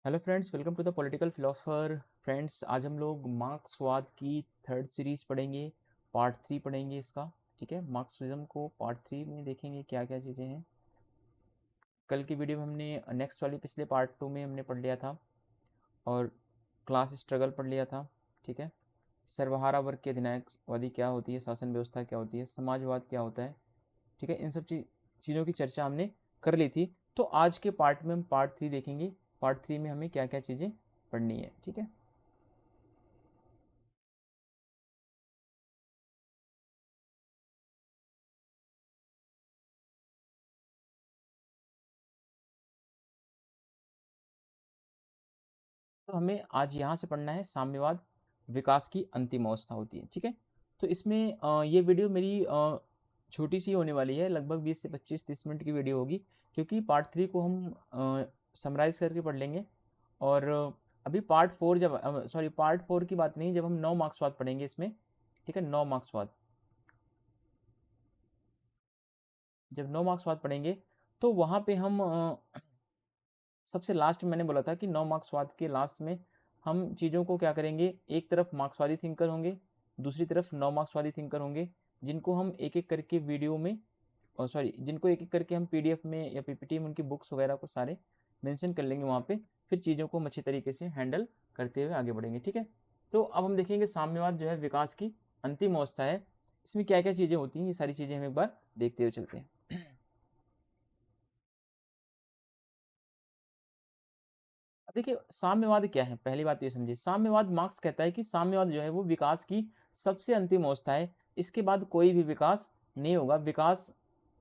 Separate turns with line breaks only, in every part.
Hello friends, welcome to the political philosopher. Friends, आज हम लोग मार्क्सवाद की थर्ड सीरीज पढ़ेंगे। पार्ट 3 पढ़ेंगे इसका। ठीक है, मार्क्सिज्म को पार्ट 3 में देखेंगे क्या क्या चीज़ें हैं। कल की वीडियो में हमने नेक्स्ट वाली पिछले पार्ट 2 में हमने पढ़ लिया था और क्लास स्ट्रगल पढ़ लिया था। ठीक है, सर्वहारा वर्ग की अधिनायकवादी क्या होती है, शासन व्यवस्था क्या होती है, समाजवाद क्या होता है। ठीक है, इन सब चीज़ों की चर्चा हमने कर ली थी। तो आज के पार्ट में हम पार्ट 3 देखेंगे। पार्ट 3 में हमें क्या क्या चीज़ें पढ़नी है। ठीक है, तो हमें आज यहाँ से पढ़ना है साम्यवाद विकास की अंतिम अवस्था होती है। ठीक है, तो इसमें ये वीडियो मेरी छोटी सी होने वाली है, लगभग 20 से 25-30 मिनट की वीडियो होगी, क्योंकि पार्ट 3 को हम समराइज करके पढ़ लेंगे। और अभी पार्ट 4 जब पार्ट 4 की बात नहीं, जब हम 9 मार्क्सवाद पढ़ेंगे इसमें। ठीक है, 9 मार्क्सवाद, जब 9 मार्क्सवाद पढ़ेंगे तो वहाँ पे हम सबसे लास्ट में मैंने बोला था कि 9 मार्क्सवाद के लास्ट में हम चीज़ों को क्या करेंगे, एक तरफ मार्क्सवादी थिंकर होंगे, दूसरी तरफ 9 मार्क्सवादी थिंकर होंगे, जिनको हम एक एक करके वीडियो में जिनको एक एक करके हम पीडीएफ में या पीपीटी में उनकी बुक्स वगैरह को सारे मेंशन कर लेंगे वहाँ पे। फिर चीज़ों को हम अच्छी तरीके से हैंडल करते हुए आगे बढ़ेंगे। ठीक है, तो अब हम देखेंगे साम्यवाद जो है विकास की अंतिम अवस्था है, इसमें क्या क्या चीज़ें होती हैं, ये सारी चीज़ें हम एक बार देखते हुए चलते हैं। अब देखिए, साम्यवाद क्या है, पहली बात तो ये समझिए। साम्यवाद, मार्क्स कहता है कि साम्यवाद जो है वो विकास की सबसे अंतिम अवस्था है। इसके बाद कोई भी विकास नहीं होगा। विकास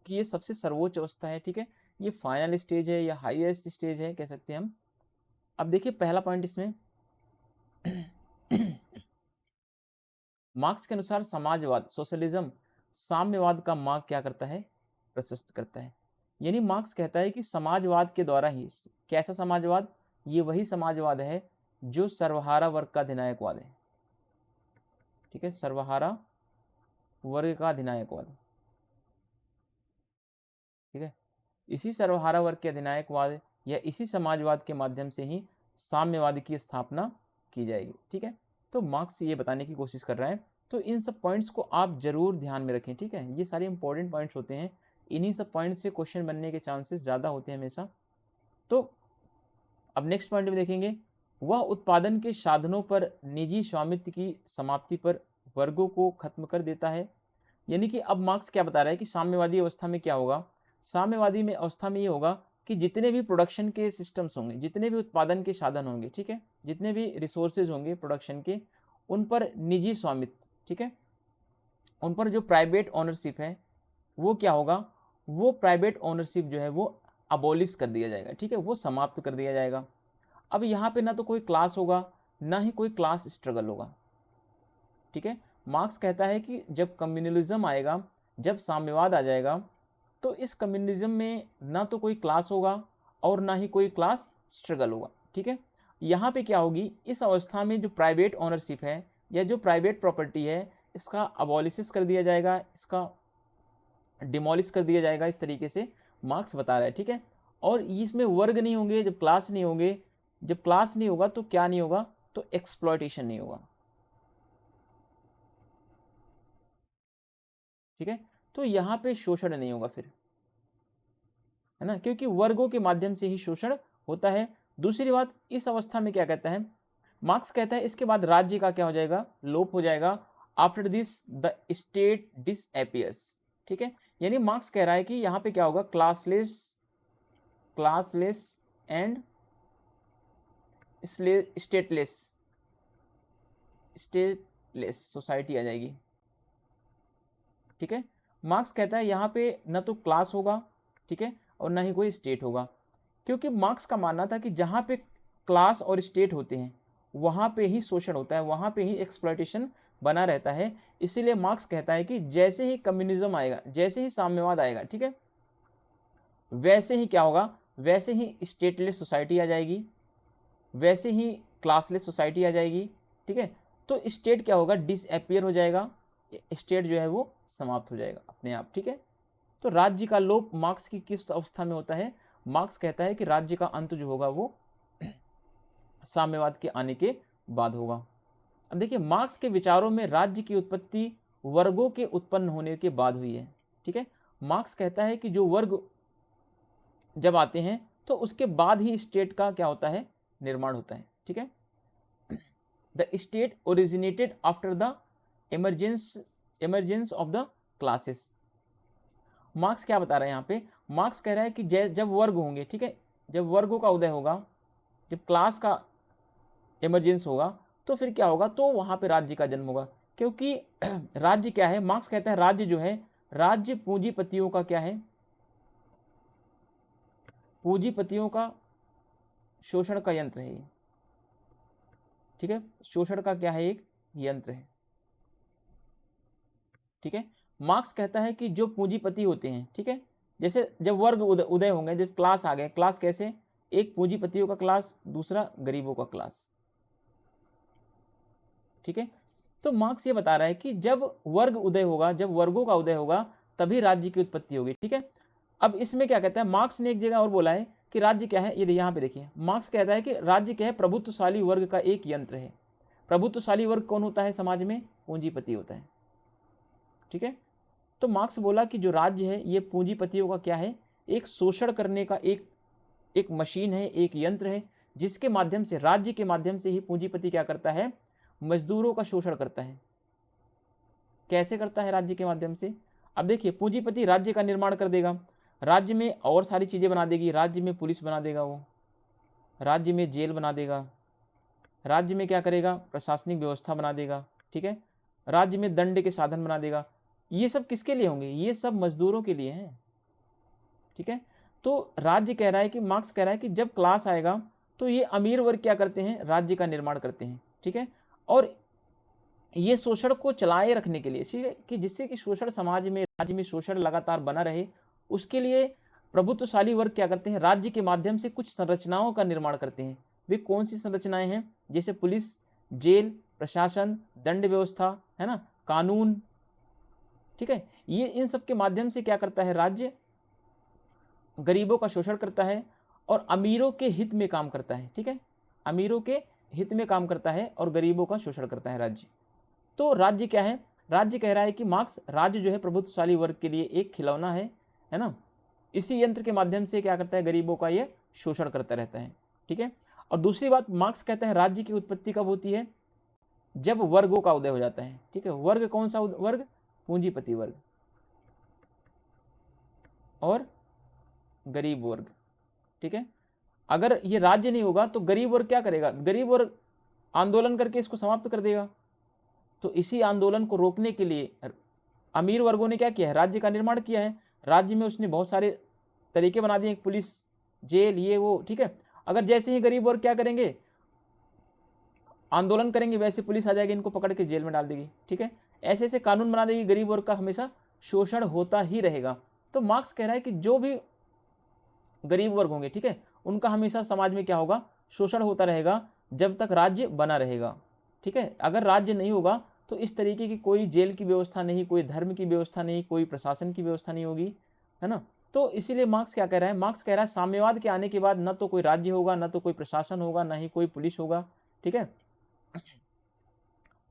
की ये सबसे सर्वोच्च अवस्था है। ठीक है, ये फाइनल स्टेज है या हाईएस्ट स्टेज है, कह सकते हैं हम। अब देखिए, पहला पॉइंट इसमें मार्क्स के अनुसार समाजवाद, सोशलिज्म, साम्यवाद का मार्ग क्या करता है, प्रशस्त करता है। यानी मार्क्स कहता है कि समाजवाद के द्वारा ही, कैसा समाजवाद, ये वही समाजवाद है जो सर्वहारा वर्ग का अधिनायकवाद है। ठीक है, सर्वहारा वर्ग का अधिनायकवाद। ठीक है, इसी सर्वहारा वर्ग के अधिनायकवाद या इसी समाजवाद के माध्यम से ही साम्यवाद की स्थापना की जाएगी। ठीक है, तो मार्क्स ये बताने की कोशिश कर रहा है। तो इन सब पॉइंट्स को आप जरूर ध्यान में रखें। ठीक है, ये सारे इंपॉर्टेंट पॉइंट्स होते हैं, इन्हीं सब पॉइंट से क्वेश्चन बनने के चांसेस ज़्यादा होते हैं हमेशा। तो अब नेक्स्ट पॉइंट में देखेंगे, वह उत्पादन के साधनों पर निजी स्वामित्व की समाप्ति पर वर्गों को खत्म कर देता है। यानी कि अब मार्क्स क्या बता रहा है कि साम्यवादी अवस्था में क्या होगा। साम्यवादी में अवस्था में ये होगा कि जितने भी प्रोडक्शन के सिस्टम्स होंगे, जितने भी उत्पादन के साधन होंगे, ठीक है, जितने भी रिसोर्सेज होंगे प्रोडक्शन के, उन पर निजी स्वामित्व, ठीक है, उन पर जो प्राइवेट ओनरशिप है वो क्या होगा, वो प्राइवेट ओनरशिप जो है वो अबोलिश कर दिया जाएगा। ठीक है, वो समाप्त कर दिया जाएगा। अब यहाँ पे ना तो कोई क्लास होगा, ना ही कोई क्लास स्ट्रगल होगा। ठीक है, मार्क्स कहता है कि जब कम्युनलिज्म आएगा, जब साम्यवाद आ जाएगा, तो इस कम्युनलिज्म में ना तो कोई क्लास होगा और ना ही कोई क्लास स्ट्रगल होगा। ठीक है, यहाँ पे क्या होगी, इस अवस्था में जो प्राइवेट ओनरशिप है या जो प्राइवेट प्रॉपर्टी है, इसका अबॉलिसिस कर दिया जाएगा, इसका डिमोलिश कर दिया जाएगा, इस तरीके से मार्क्स बता रहा है। ठीक है, और इसमें वर्ग नहीं होंगे, जब क्लास नहीं होंगे, जब क्लास नहीं होगा तो क्या नहीं होगा, तो एक्सप्लॉयटेशन नहीं होगा। ठीक है, तो यहाँ पे शोषण नहीं होगा फिर, है ना, क्योंकि वर्गों के माध्यम से ही शोषण होता है। दूसरी बात, इस अवस्था में क्या कहता है मार्क्स, कहता है इसके बाद राज्य का क्या हो जाएगा, लोप हो जाएगा। After this the state disappears. ठीक है, यानी मार्क्स कह रहा है कि यहाँ पे क्या होगा, classless classless and stateless stateless society आ जाएगी। ठीक है, मार्क्स कहता है यहाँ पे न तो क्लास होगा, ठीक है, और ना ही कोई स्टेट होगा, क्योंकि मार्क्स का मानना था कि जहाँ पे क्लास और स्टेट होते हैं वहाँ पे ही शोषण होता है, वहाँ पे ही एक्सप्लॉयटेशन बना रहता है। इसीलिए मार्क्स कहता है कि जैसे ही कम्युनिज्म आएगा, जैसे ही साम्यवाद आएगा, ठीक है, वैसे ही क्या होगा, वैसे ही स्टेटलेस सोसाइटी आ जाएगी, वैसे ही क्लासलेस सोसाइटी आ जाएगी। ठीक है, तो स्टेट क्या होगा, डिसअपियर हो जाएगा, स्टेट जो है वो समाप्त हो जाएगा अपने आप। ठीक है, तो राज्य का लोप मार्क्स की किस अवस्था में होता है, मार्क्स कहता है कि राज्य का अंत जो होगा वो साम्यवाद के आने के बाद होगा। अब देखिए, मार्क्स के विचारों में राज्य की उत्पत्ति वर्गों के उत्पन्न होने के बाद हुई है। ठीक है, मार्क्स कहता है कि जो वर्ग जब आते हैं तो उसके बाद ही स्टेट का क्या होता है, निर्माण होता है। ठीक है, the state originated after the emergence of the classes. Marks क्या बता रहे हैं यहाँ पे, मार्क्स कह रहा है कि जब वर्ग होंगे, ठीक है, जब वर्गों का उदय होगा, जब क्लास का इमरजेंस होगा, तो फिर क्या होगा, तो वहाँ पे राज्य का जन्म होगा। क्योंकि राज्य क्या है, मार्क्स कहता है राज्य जो है, राज्य पूंजीपतियों का क्या है, पूंजीपतियों का शोषण का यंत्र है। ठीक है, शोषण का क्या है, एक यंत्र है। ठीक है, मार्क्स कहता है कि जो पूंजीपति होते हैं, ठीक है, जैसे जब वर्ग उदय होंगे, जब क्लास आ गए, क्लास कैसे, एक पूंजीपतियों का क्लास, दूसरा गरीबों का क्लास। ठीक है, तो मार्क्स ये बता रहा है कि जब वर्ग उदय होगा, जब वर्गों का उदय होगा, तभी राज्य की उत्पत्ति होगी। ठीक है, अब इसमें क्या कहता है, मार्क्स ने एक जगह और बोला है कि राज्य क्या है, ये यहाँ पे देखिए, मार्क्स कहता है कि राज्य क्या है, प्रभुत्वशाली वर्ग का एक यंत्र है। प्रभुत्वशाली वर्ग कौन होता है समाज में, पूंजीपति होता है। ठीक है, तो मार्क्स बोला कि जो राज्य है ये पूंजीपतियों का क्या है, एक शोषण करने का एक मशीन है, एक यंत्र है, जिसके माध्यम से, राज्य के माध्यम से ही पूंजीपति क्या करता है, मजदूरों का शोषण करता है। कैसे करता है, राज्य के माध्यम से। अब देखिए, पूंजीपति राज्य का निर्माण कर देगा, राज्य में और सारी चीजें बना देगी, राज्य में पुलिस बना देगा, वो राज्य में जेल बना देगा, राज्य में क्या करेगा, प्रशासनिक व्यवस्था बना देगा। ठीक है, राज्य में दंड के साधन बना देगा। ये सब किसके लिए होंगे, ये सब मजदूरों के लिए हैं। ठीक है, तो राज्य कह रहा है कि, मार्क्स कह रहा है कि जब क्लास आएगा तो ये अमीर वर्ग क्या करते हैं, राज्य का निर्माण करते हैं। ठीक है, और ये शोषण को चलाए रखने के लिए, ठीक है, कि जिससे कि शोषण समाज में, राज्य में शोषण लगातार बना रहे, उसके लिए प्रभुत्वशाली वर्ग क्या करते हैं, राज्य के माध्यम से कुछ संरचनाओं का निर्माण करते हैं। वे कौन सी संरचनाएं हैं, जैसे पुलिस, जेल, प्रशासन, दंड व्यवस्था, है ना, कानून। ठीक है, ये इन सब के माध्यम से क्या करता है, राज्य गरीबों का शोषण करता है और अमीरों के हित में काम करता है। ठीक है, अमीरों के हित में काम करता है और गरीबों का शोषण करता है राज्य। तो राज्य क्या है, राज्य कह रहा है कि मार्क्स, राज्य जो है प्रभुत्वशाली वर्ग के लिए एक खिलौना है ना, इसी यंत्र के माध्यम से क्या करता है, गरीबों का ये शोषण करता रहता है। ठीक है, और दूसरी बात, मार्क्स कहता है राज्य की उत्पत्ति कब होती है, जब वर्गों का उदय हो जाता है। ठीक है, वर्ग कौन सा वर्ग, पूंजीपति वर्ग और गरीब वर्ग। ठीक है, अगर ये राज्य नहीं होगा तो गरीब वर्ग क्या करेगा, गरीब वर्ग आंदोलन करके इसको समाप्त कर देगा। तो इसी आंदोलन को रोकने के लिए अमीर वर्गों ने क्या किया है, राज्य का निर्माण किया है। राज्य में उसने बहुत सारे तरीके बना दिए, पुलिस, जेल, ये वो। ठीक है, अगर जैसे ही गरीब वर्ग क्या करेंगे, आंदोलन करेंगे, वैसे पुलिस आ जाएगी, इनको पकड़ के जेल में डाल देगी। ठीक है, ऐसे ऐसे कानून बना देगी, गरीब वर्ग का हमेशा शोषण होता ही रहेगा। तो मार्क्स कह रहा है कि जो भी गरीब वर्ग होंगे, ठीक है, उनका हमेशा समाज में क्या होगा, शोषण होता रहेगा, जब तक राज्य बना रहेगा। ठीक है, अगर राज्य नहीं होगा तो इस तरीके की कोई जेल की व्यवस्था नहीं, कोई धर्म की व्यवस्था नहीं, कोई प्रशासन की व्यवस्था नहीं होगी, है ना। तो इसीलिए मार्क्स क्या कह रहा है, मार्क्स कह रहा है साम्यवाद के आने के बाद न तो कोई राज्य होगा, न तो कोई प्रशासन होगा, न ही कोई पुलिस होगा। ठीक है,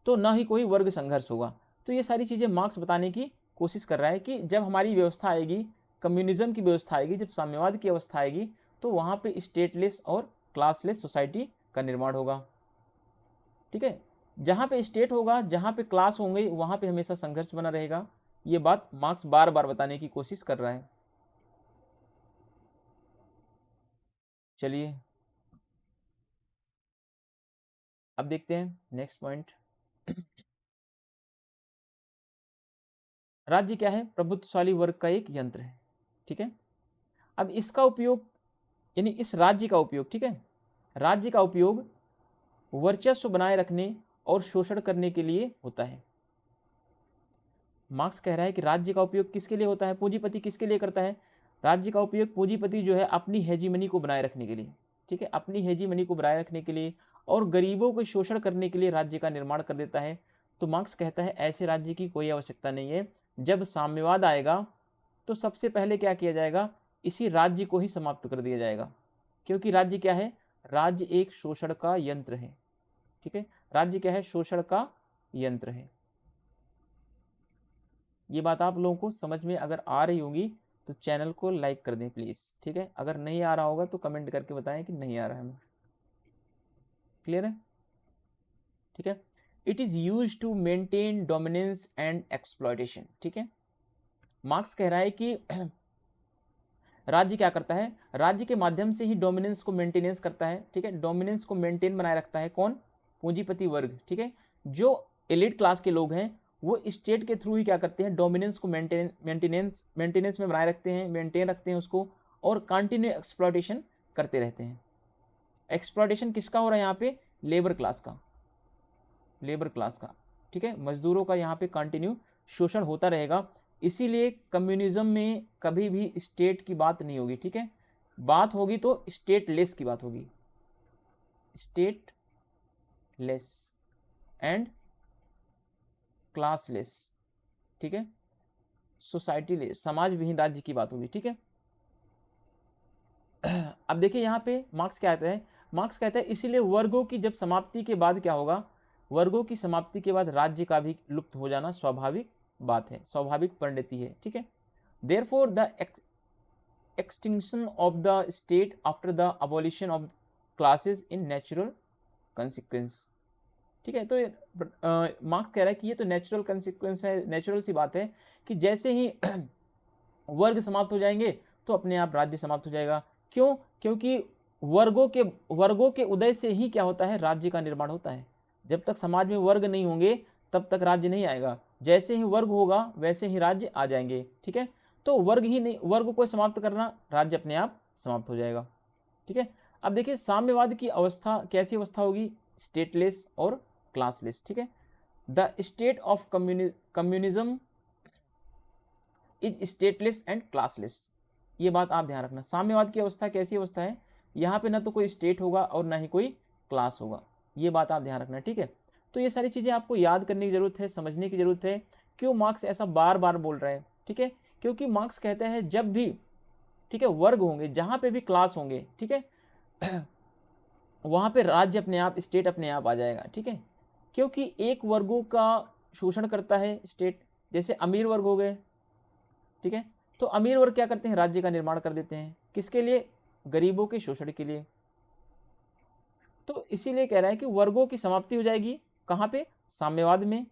तो न ही कोई वर्ग संघर्ष होगा। तो ये सारी चीजें मार्क्स बताने की कोशिश कर रहा है कि जब हमारी व्यवस्था आएगी, कम्युनिज्म की व्यवस्था आएगी, जब साम्यवाद की अवस्था आएगी, तो वहां पे स्टेटलेस और क्लासलेस सोसाइटी का निर्माण होगा। ठीक है, जहां पे स्टेट होगा, जहां पे क्लास होंगे, वहां पे हमेशा संघर्ष बना रहेगा। ये बात मार्क्स बार बार बताने की कोशिश कर रहा है। चलिए अब देखते हैं नेक्स्ट पॉइंट। राज्य क्या है, प्रभुत्वशाली वर्ग का एक यंत्र है। ठीक है, अब इसका उपयोग, यानी इस राज्य का उपयोग, ठीक है, राज्य का उपयोग वर्चस्व बनाए रखने और शोषण करने के लिए होता है। मार्क्स कह रहा है कि राज्य का उपयोग किसके लिए होता है, पूंजीपति किसके लिए करता है, राज्य का उपयोग पूंजीपति जो है अपनी हेजीमनी को बनाए रखने के लिए। ठीक है, अपनी हेजीमनी को बनाए रखने के लिए और गरीबों को शोषण करने के लिए राज्य का निर्माण कर देता है। तो मार्क्स कहता है ऐसे राज्य की कोई आवश्यकता नहीं है। जब साम्यवाद आएगा तो सबसे पहले क्या किया जाएगा, इसी राज्य को ही समाप्त कर दिया जाएगा। क्योंकि राज्य क्या है, राज्य एक शोषण का यंत्र है। ठीक है, राज्य क्या है? शोषण का यंत्र है। ये बात आप लोगों को समझ में अगर आ रही होगी तो चैनल को लाइक कर दें प्लीज। ठीक है, अगर नहीं आ रहा होगा तो कमेंट करके बताएं कि नहीं आ रहा है। क्लियर है? ठीक है, it is use to maintain dominance and exploitation. ठीक है, मार्क्स कह रहा है कि राज्य क्या करता है? राज्य के माध्यम से ही डोमिनेंस को मेंटेनेंस करता है। ठीक है, डोमिनेंस को मेंटेन बनाए रखता है कौन? पूंजीपति वर्ग। ठीक है, जो एलिट क्लास के लोग हैं वो स्टेट के थ्रू ही क्या करते हैं? डोमिनेंस को मेंटेनेंस में बनाए रखते हैं, मेंटेन रखते हैं उसको, और कंटिन्यू एक्सप्लॉयटेशन करते रहते हैं। एक्सप्लॉयटेशन किसका हो रहा है यहाँ पे? लेबर क्लास का, लेबर क्लास का। ठीक है, मजदूरों का यहाँ पे कंटिन्यू शोषण होता रहेगा। इसीलिए कम्युनिज्म में कभी भी स्टेट की बात नहीं होगी। ठीक है, बात होगी तो स्टेटलेस की बात होगी, स्टेटलेस एंड क्लासलेस। ठीक है, सोसाइटी लेस, समाज विहीन राज्य की बात होगी। ठीक है, अब देखिए यहाँ पे मार्क्स क्या कहता है? मार्क्स कहता है इसीलिए वर्गों की जब समाप्ति के बाद क्या होगा? वर्गों की समाप्ति के बाद राज्य का भी लुप्त हो जाना स्वाभाविक बात है, स्वाभाविक परिणति है। ठीक है, therefore the extinction of the state after the abolition of classes in natural consequence। ठीक है, तो मार्क्स कह रहा है कि ये तो नेचुरल कंसिक्वेंस है, नेचुरल सी बात है कि जैसे ही वर्ग समाप्त हो जाएंगे तो अपने आप राज्य समाप्त हो जाएगा। क्यों? क्योंकि वर्गों के उदय से ही क्या होता है? राज्य का निर्माण होता है। जब तक समाज में वर्ग नहीं होंगे तब तक राज्य नहीं आएगा, जैसे ही वर्ग होगा वैसे ही राज्य आ जाएंगे। ठीक है, तो वर्ग ही नहीं, वर्ग को समाप्त करना, राज्य अपने आप समाप्त हो जाएगा। ठीक है, अब देखिए साम्यवाद की अवस्था कैसी अवस्था होगी? स्टेटलेस और क्लासलेस। ठीक है, the state of communism is stateless and classless. ये बात आप ध्यान रखना। साम्यवाद की अवस्था कैसी अवस्था है? यहाँ पे ना तो कोई स्टेट होगा और ना ही कोई क्लास होगा, ये बात आप ध्यान रखना। ठीक है, तो ये सारी चीज़ें आपको याद करने की जरूरत है, समझने की जरूरत है। क्यों मार्क्स ऐसा बार बार बोल रहा है? ठीक है, क्योंकि मार्क्स कहते हैं जब भी, ठीक है, वर्ग होंगे, जहाँ पे भी क्लास होंगे, ठीक है, वहाँ पे राज्य अपने आप, स्टेट अपने आप आ जाएगा। ठीक है, क्योंकि एक वर्गों का शोषण करता है स्टेट, जैसे अमीर वर्ग हो गए। ठीक है, तो अमीर वर्ग क्या करते हैं? राज्य का निर्माण कर देते हैं, किसके लिए? गरीबों के शोषण के लिए। तो इसीलिए कह रहा है कि वर्गों की समाप्ति हो जाएगी कहाँ पे? साम्यवाद में,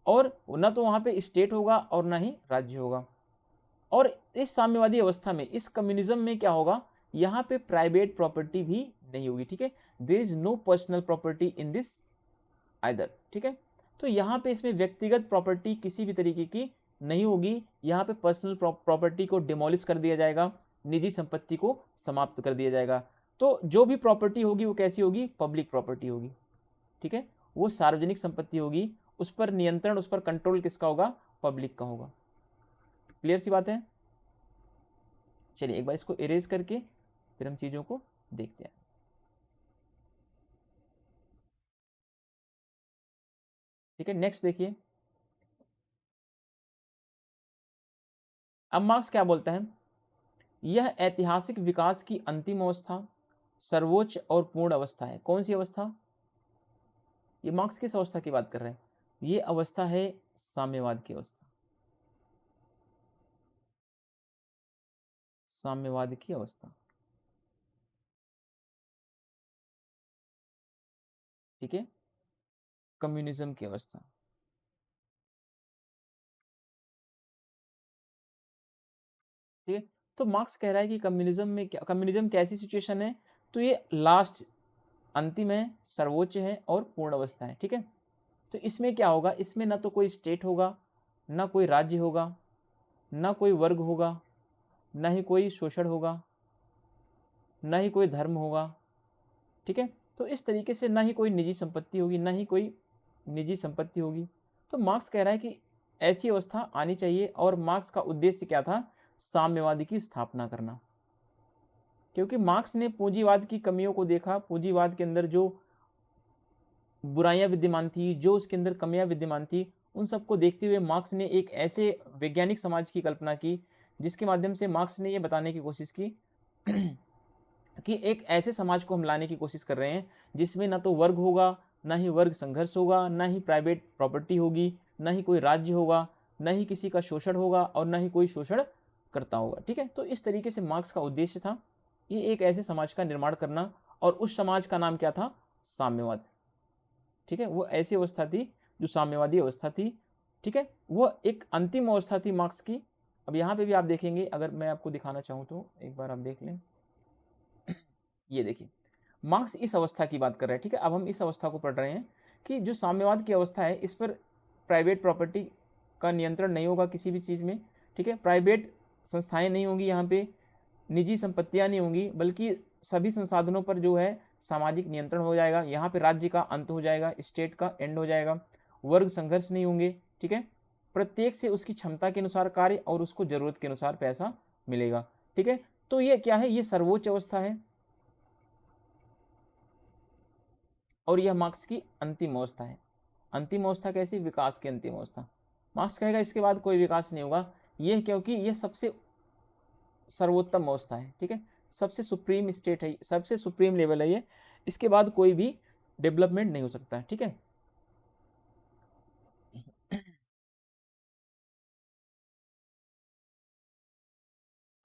और न तो वहाँ पे स्टेट होगा और ना ही राज्य होगा। और इस साम्यवादी अवस्था में, इस कम्युनिज्म में क्या होगा? यहाँ पे प्राइवेट प्रॉपर्टी भी नहीं होगी। ठीक है, there is no personal property in this either. ठीक है, तो यहाँ पे इसमें व्यक्तिगत प्रॉपर्टी किसी भी तरीके की नहीं होगी। यहाँ पे पर्सनल प्रॉपर्टी को डिमोलिश कर दिया जाएगा, निजी संपत्ति को समाप्त कर दिया जाएगा। तो जो भी प्रॉपर्टी होगी वो कैसी होगी? पब्लिक प्रॉपर्टी होगी। ठीक है, वो सार्वजनिक संपत्ति होगी, उस पर नियंत्रण, उस पर कंट्रोल किसका होगा? पब्लिक का होगा। क्लियर सी बात है? चलिए एक बार इसको इरेज करके फिर हम चीजों को देखते हैं। ठीक है, नेक्स्ट देखिए, अब मार्क्स क्या बोलता है? यह ऐतिहासिक विकास की अंतिम अवस्था, सर्वोच्च और पूर्ण अवस्था है। कौन सी अवस्था? ये मार्क्स किस अवस्था की बात कर रहे हैं? ये अवस्था है साम्यवाद की अवस्था, साम्यवाद की अवस्था। ठीक है, कम्युनिज्म की अवस्था। ठीक है, तो मार्क्स कह रहा है कि कम्युनिज्म में क्या, कम्युनिज्म कैसी सिचुएशन है? तो ये लास्ट, अंतिम है, सर्वोच्च है और पूर्ण अवस्था है। ठीक है, तो इसमें क्या होगा? इसमें ना तो कोई स्टेट होगा, ना कोई राज्य होगा, ना कोई वर्ग होगा, ना ही कोई शोषण होगा, ना ही कोई धर्म होगा। ठीक है, तो इस तरीके से ना ही कोई निजी संपत्ति होगी, ना ही कोई निजी संपत्ति होगी। तो मार्क्स कह रहा है कि ऐसी अवस्था आनी चाहिए, और मार्क्स का उद्देश्य क्या था? साम्यवाद की स्थापना करना। क्योंकि मार्क्स ने पूंजीवाद की कमियों को देखा, पूंजीवाद के अंदर जो बुराइयां विद्यमान थी, जो उसके अंदर कमियां विद्यमान थी, उन सबको देखते हुए मार्क्स ने एक ऐसे वैज्ञानिक समाज की कल्पना की जिसके माध्यम से मार्क्स ने यह बताने की कोशिश की कि एक ऐसे समाज को हम लाने की कोशिश कर रहे हैं जिसमें ना तो वर्ग होगा, ना ही वर्ग संघर्ष होगा, ना ही प्राइवेट प्रॉपर्टी होगी, ना ही कोई राज्य होगा, ना ही किसी का शोषण होगा और ना ही कोई शोषण करता होगा। ठीक है, तो इस तरीके से मार्क्स का उद्देश्य था ये एक ऐसे समाज का निर्माण करना, और उस समाज का नाम क्या था? साम्यवाद। ठीक है, वो ऐसी अवस्था थी जो साम्यवादी अवस्था थी। ठीक है, वो एक अंतिम अवस्था थी मार्क्स की। अब यहाँ पे भी आप देखेंगे, अगर मैं आपको दिखाना चाहूँ तो एक बार आप देख लें। ये देखिए, मार्क्स इस अवस्था की बात कर रहे हैं। ठीक है, अब हम इस अवस्था को पढ़ रहे हैं कि जो साम्यवाद की अवस्था है, इस पर प्राइवेट प्रॉपर्टी का नियंत्रण नहीं होगा किसी भी चीज़ में। ठीक है, प्राइवेट संस्थाएं नहीं होंगी, यहाँ पे निजी संपत्तियां नहीं होंगी, बल्कि सभी संसाधनों पर जो है सामाजिक नियंत्रण हो जाएगा। यहाँ पे राज्य का अंत हो जाएगा, स्टेट का एंड हो जाएगा। वर्ग संघर्ष नहीं होंगे। ठीक है, प्रत्येक से उसकी क्षमता के अनुसार कार्य और उसको जरूरत के अनुसार पैसा मिलेगा। ठीक है, तो ये क्या है? ये सर्वोच्च अवस्था है और यह मार्क्स की अंतिम अवस्था है। अंतिम अवस्था कैसी? विकास की अंतिम अवस्था। मार्क्स कहेगा इसके बाद कोई विकास नहीं होगा, यह क्योंकि यह सबसे सर्वोत्तम अवस्था है। ठीक है, सबसे सुप्रीम स्टेट है, सबसे सुप्रीम लेवल है ये। इसके बाद कोई भी डेवलपमेंट नहीं हो सकता है। ठीक है,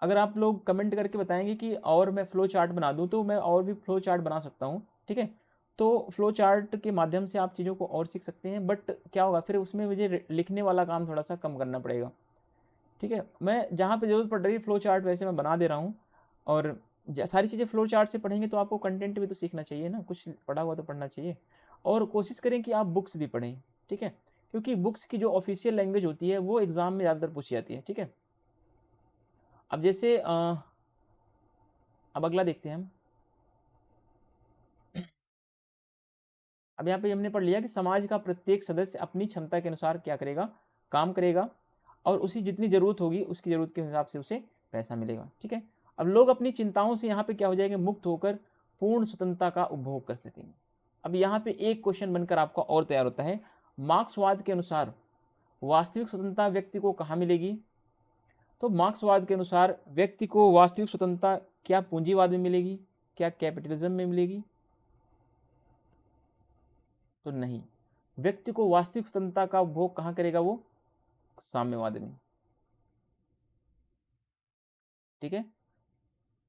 अगर आप लोग कमेंट करके बताएंगे कि और मैं फ्लो चार्ट बना दूं, तो मैं और भी फ्लो चार्ट बना सकता हूं। ठीक है, तो फ्लो चार्ट के माध्यम से आप चीज़ों को और सीख सकते हैं, बट क्या होगा फिर उसमें मुझे लिखने वाला काम थोड़ा सा कम करना पड़ेगा। ठीक है, मैं जहाँ पे जरूरत पड़ रही है फ्लो चार्ट वैसे मैं बना दे रहा हूँ। और सारी चीज़ें फ्लो चार्ट से पढ़ेंगे तो आपको कंटेंट भी तो सीखना चाहिए ना, कुछ पढ़ा हुआ तो पढ़ना चाहिए। और कोशिश करें कि आप बुक्स भी पढ़ें। ठीक है, क्योंकि बुक्स की जो ऑफिशियल लैंग्वेज होती है वो एग्जाम में ज़्यादातर पूछी जाती है। ठीक है, अब जैसे अब अगला देखते हैं हम। अब यहाँ पे हमने पढ़ लिया कि समाज का प्रत्येक सदस्य अपनी क्षमता के अनुसार क्या करेगा? काम करेगा, और उसी जितनी जरूरत होगी उसकी जरूरत के हिसाब से उसे पैसा मिलेगा। ठीक है, अब लोग अपनी चिंताओं से यहाँ पे क्या हो जाएंगे? मुक्त होकर पूर्ण स्वतंत्रता का उपभोग कर सकेंगे। अब यहाँ पे एक क्वेश्चन बनकर आपका और तैयार होता है, मार्क्सवाद के अनुसार वास्तविक स्वतंत्रता व्यक्ति को कहाँ मिलेगी? तो मार्क्सवाद के अनुसार व्यक्ति को वास्तविक स्वतंत्रता क्या पूंजीवाद में मिलेगी, क्या कैपिटलिज्म में मिलेगी? तो नहीं, व्यक्ति को वास्तविक स्वतंत्रता का उपभोग कहाँ करेगा? वो साम्यवाद में। ठीक है,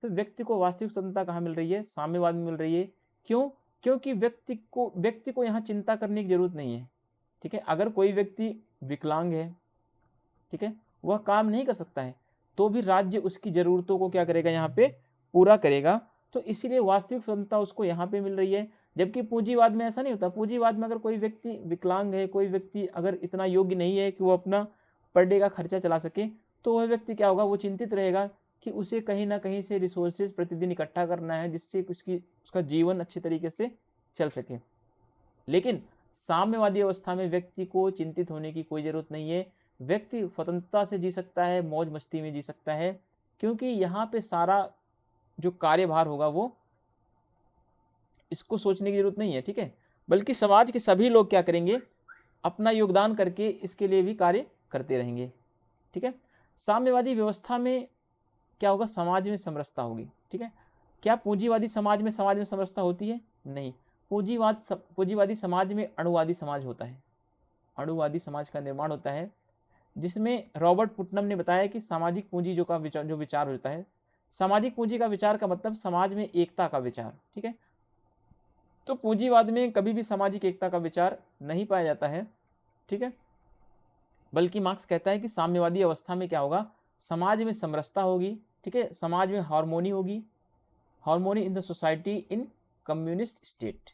तो व्यक्ति को वास्तविक स्वतंत्रता कहाँ मिल रही है? साम्यवाद में मिल रही है। क्यों? क्योंकि व्यक्ति को यहाँ चिंता करने की जरूरत नहीं है। ठीक है, अगर कोई व्यक्ति विकलांग है, ठीक है, वह काम नहीं कर सकता है, तो भी राज्य उसकी जरूरतों को क्या करेगा? यहाँ पे पूरा करेगा। तो इसीलिए वास्तविक स्वतंत्रता उसको यहाँ पे मिल रही है। जबकि पूंजीवाद में ऐसा नहीं होता। पूंजीवाद में अगर कोई व्यक्ति विकलांग है, कोई व्यक्ति अगर इतना योग्य नहीं है कि वो अपना पर डे का खर्चा चला सके, तो वह व्यक्ति क्या होगा? वो चिंतित रहेगा कि उसे कहीं ना कहीं से रिसोर्सेज प्रतिदिन इकट्ठा करना है, जिससे उसका जीवन अच्छे तरीके से चल सके। लेकिन साम्यवादी अवस्था में व्यक्ति को चिंतित होने की कोई जरूरत नहीं है। व्यक्ति स्वतंत्रता से जी सकता है, मौज मस्ती में जी सकता है, क्योंकि यहाँ पे सारा जो कार्यभार होगा वो इसको सोचने की जरूरत नहीं है। ठीक है, बल्कि समाज के सभी लोग क्या करेंगे? अपना योगदान करके इसके लिए भी कार्य करते रहेंगे। ठीक है, साम्यवादी व्यवस्था में क्या होगा? समाज में समरसता होगी। ठीक है, क्या पूंजीवादी समाज में समरसता होती है? नहीं, पूंजीवादी समाज में अणुवादी समाज होता है। अणुवादी समाज का निर्माण होता है, जिसमें रॉबर्ट पुटनम ने बताया कि सामाजिक पूंजी जो विचार होता है, सामाजिक पूंजी का विचार का मतलब समाज में एकता का विचार। ठीक है, तो पूंजीवाद में कभी भी सामाजिक एकता का विचार नहीं पाया जाता है। ठीक है, बल्कि मार्क्स कहता है कि साम्यवादी अवस्था में क्या होगा? समाज में समरसता होगी। ठीक है, समाज में हार्मोनी होगी, harmony in the society in communist state.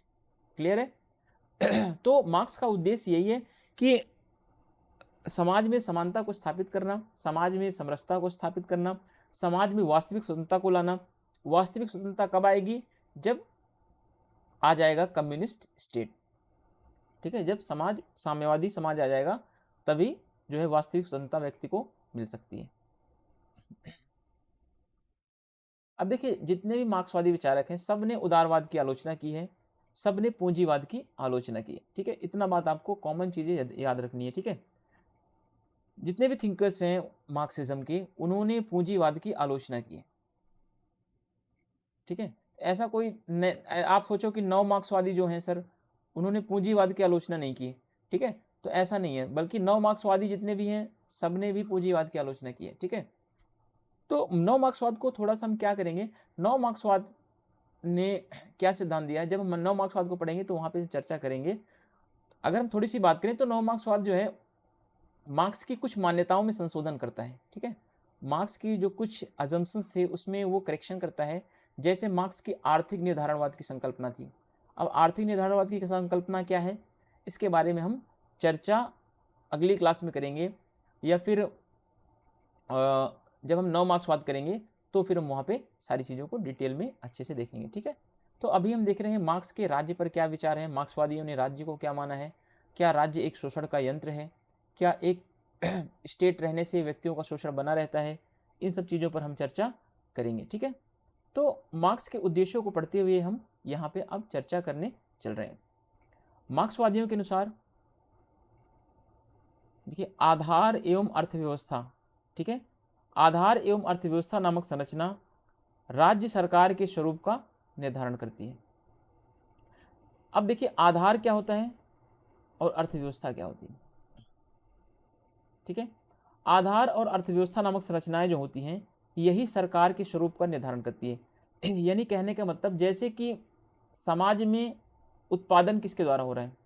Clear है? तो मार्क्स का उद्देश्य यही है कि समाज में समानता को स्थापित करना, समाज में समरसता को स्थापित करना, समाज में वास्तविक स्वतंत्रता को लाना। वास्तविक स्वतंत्रता कब आएगी? जब आ जाएगा कम्युनिस्ट स्टेट। ठीक है, जब समाज साम्यवादी समाज आ जाएगा, तभी जो है वास्तविक स्वतंत्रता व्यक्ति को मिल सकती है। अब देखिए, जितने भी मार्क्सवादी विचारक हैं, सब ने उदारवाद की आलोचना की है, सब ने पूंजीवाद की आलोचना की है। ठीक है, इतना बात आपको कॉमन चीजें याद रखनी है। ठीक है, जितने भी थिंकर्स हैं मार्क्सिज्म के, उन्होंने पूंजीवाद की आलोचना की है। ठीक है, ऐसा कोई आप सोचो कि नव मार्क्सवादी जो हैं सर, उन्होंने पूंजीवाद की आलोचना नहीं की, ठीक है, तो ऐसा नहीं है, बल्कि नव मार्क्सवादी जितने भी हैं सब ने भी पूंजीवाद की आलोचना की है, ठीक है। तो नव मार्क्सवाद को थोड़ा सा हम क्या करेंगे, नव मार्क्सवाद ने क्या सिद्धांत दिया है, जब हम नव मार्क्सवाद को पढ़ेंगे तो वहाँ पे चर्चा करेंगे। अगर हम थोड़ी सी बात करें तो नव मार्क्सवाद जो है मार्क्स की कुछ मान्यताओं में संशोधन करता है, ठीक है। मार्क्स की जो कुछ अजम्पशंस थे उसमें वो करेक्शन करता है। जैसे मार्क्स की आर्थिक निर्धारणवाद की संकल्पना थी। अब आर्थिक निर्धारणवाद की संकल्पना क्या है, इसके बारे में हम चर्चा अगली क्लास में करेंगे, या फिर जब हम नव मार्क्सवाद करेंगे तो फिर हम वहाँ पे सारी चीज़ों को डिटेल में अच्छे से देखेंगे, ठीक है। तो अभी हम देख रहे हैं मार्क्स के राज्य पर क्या विचार है, मार्क्सवादियों ने राज्य को क्या माना है, क्या राज्य एक शोषण का यंत्र है, क्या एक स्टेट रहने से व्यक्तियों का शोषण बना रहता है, इन सब चीज़ों पर हम चर्चा करेंगे, ठीक है। तो मार्क्स के उद्देश्यों को पढ़ते हुए हम यहाँ पे अब चर्चा करने चल रहे हैं। मार्क्सवादियों के अनुसार देखिए आधार एवं अर्थव्यवस्था, ठीक है, आधार एवं अर्थव्यवस्था नामक संरचना राज्य सरकार के स्वरूप का निर्धारण करती है। अब देखिए आधार क्या होता है और अर्थव्यवस्था क्या होती है, ठीक है। आधार और अर्थव्यवस्था नामक संरचनाएं जो होती हैं यही सरकार के स्वरूप का निर्धारण करती है। यानी कहने का मतलब जैसे कि समाज में उत्पादन किसके द्वारा हो रहा है,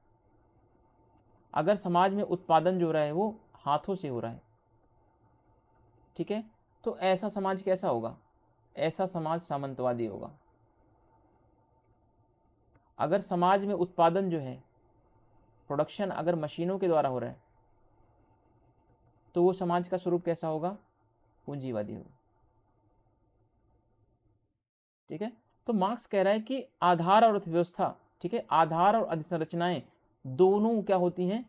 अगर समाज में उत्पादन जो हो रहा है वो हाथों से हो रहा है, ठीक है, तो ऐसा समाज कैसा होगा, ऐसा समाज सामंतवादी होगा। अगर समाज में उत्पादन जो है प्रोडक्शन अगर मशीनों के द्वारा हो रहा है तो वो समाज का स्वरूप कैसा होगा, पूंजीवादी होगा, ठीक है। तो मार्क्स कह रहा है कि आधार और अर्थव्यवस्था, ठीक है, आधार और अधिसंरचनाएं दोनों क्या होती हैं,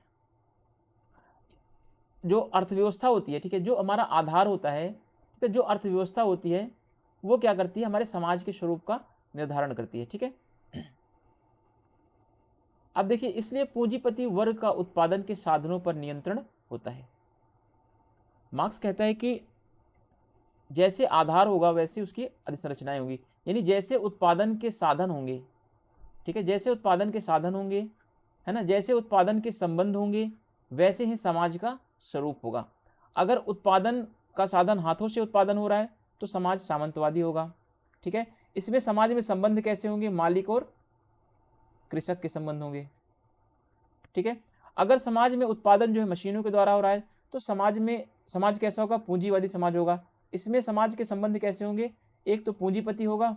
जो अर्थव्यवस्था होती है, ठीक है, जो हमारा आधार होता है, ठीक है, जो अर्थव्यवस्था होती है वो क्या करती है, हमारे समाज के स्वरूप का निर्धारण करती है, ठीक है। अब देखिए इसलिए पूंजीपति वर्ग का उत्पादन के साधनों पर नियंत्रण होता है। मार्क्स कहता है कि जैसे आधार होगा वैसे उसकी अधिसंरचनाएं होंगी, यानी जैसे उत्पादन के साधन होंगे, ठीक है, जैसे उत्पादन के साधन होंगे, है ना, जैसे उत्पादन के संबंध होंगे वैसे ही समाज का स्वरूप होगा। अगर उत्पादन का साधन हाथों से उत्पादन हो रहा है तो समाज सामंतवादी होगा, ठीक है। इसमें समाज में संबंध कैसे होंगे, मालिक और कृषक के संबंध होंगे, ठीक है। अगर समाज में उत्पादन जो है मशीनों के द्वारा हो रहा है तो समाज कैसा होगा, पूंजीवादी समाज होगा। इसमें समाज के संबंध कैसे होंगे, एक तो पूंजीपति होगा,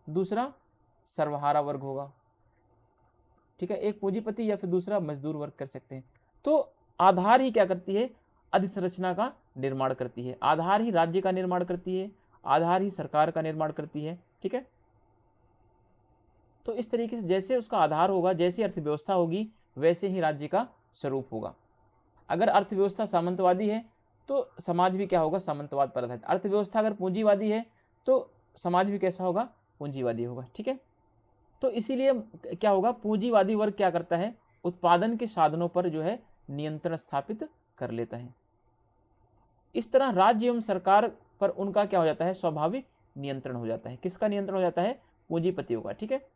दूसरा सर्वहारा वर्ग होगा, ठीक है, एक पूंजीपति या फिर दूसरा मजदूर वर्ग कर सकते हैं। तो आधार ही क्या करती है, अधिसंरचना का निर्माण करती है, आधार ही राज्य का निर्माण करती है, आधार ही सरकार का निर्माण करती है, ठीक है। तो इस तरीके से जैसे उसका आधार होगा, जैसी अर्थव्यवस्था होगी वैसे ही राज्य का स्वरूप होगा। अगर अर्थव्यवस्था सामंतवादी है तो समाज भी क्या होगा, सामंतवाद पर आधारित। अर्थव्यवस्था अगर पूंजीवादी है तो समाज भी कैसा होगा, पूंजीवादी होगा, ठीक है। तो इसीलिए क्या होगा, पूंजीवादी वर्ग क्या करता है, उत्पादन के साधनों पर जो है नियंत्रण स्थापित कर लेता है। इस तरह राज्य एवं सरकार पर उनका क्या हो जाता है, स्वाभाविक नियंत्रण हो जाता है। किसका नियंत्रण हो जाता है, पूंजीपतियों का, ठीक है।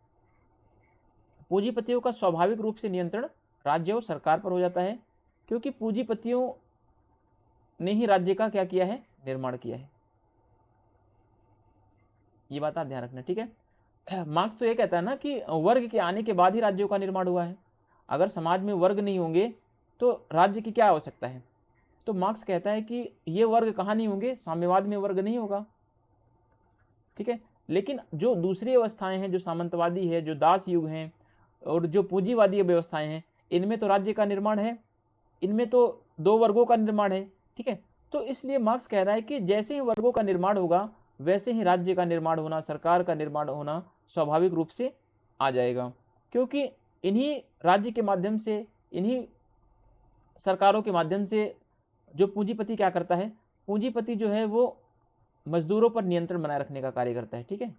पूंजीपतियों का स्वाभाविक रूप से नियंत्रण राज्य और सरकार पर हो जाता है, क्योंकि पूंजीपतियों ने ही राज्य का क्या किया है, निर्माण किया है। ये बात आप ध्यान रखना, ठीक है। मार्क्स तो ये कहता है ना कि वर्ग के आने के बाद ही राज्यों का निर्माण हुआ है। अगर समाज में वर्ग नहीं होंगे तो राज्य की क्या आवश्यकता है। तो मार्क्स कहता है कि ये वर्ग कहाँ नहीं होंगे, साम्यवाद में वर्ग नहीं होगा, ठीक है। लेकिन जो दूसरी अवस्थाएं हैं, जो सामंतवादी है, जो दास युग हैं और जो पूंजीवादी व्यवस्थाएं हैं, इनमें तो राज्य का निर्माण है, इनमें तो दो वर्गों का निर्माण है, ठीक है। तो इसलिए मार्क्स कह रहा है कि जैसे ही वर्गों का निर्माण होगा वैसे ही राज्य का निर्माण होना, सरकार का निर्माण होना स्वाभाविक रूप से आ जाएगा, क्योंकि इन्हीं राज्य के माध्यम से, इन्हीं सरकारों के माध्यम से जो पूंजीपति क्या करता है, पूंजीपति जो है वो मजदूरों पर नियंत्रण बनाए रखने का कार्य करता है, ठीक है।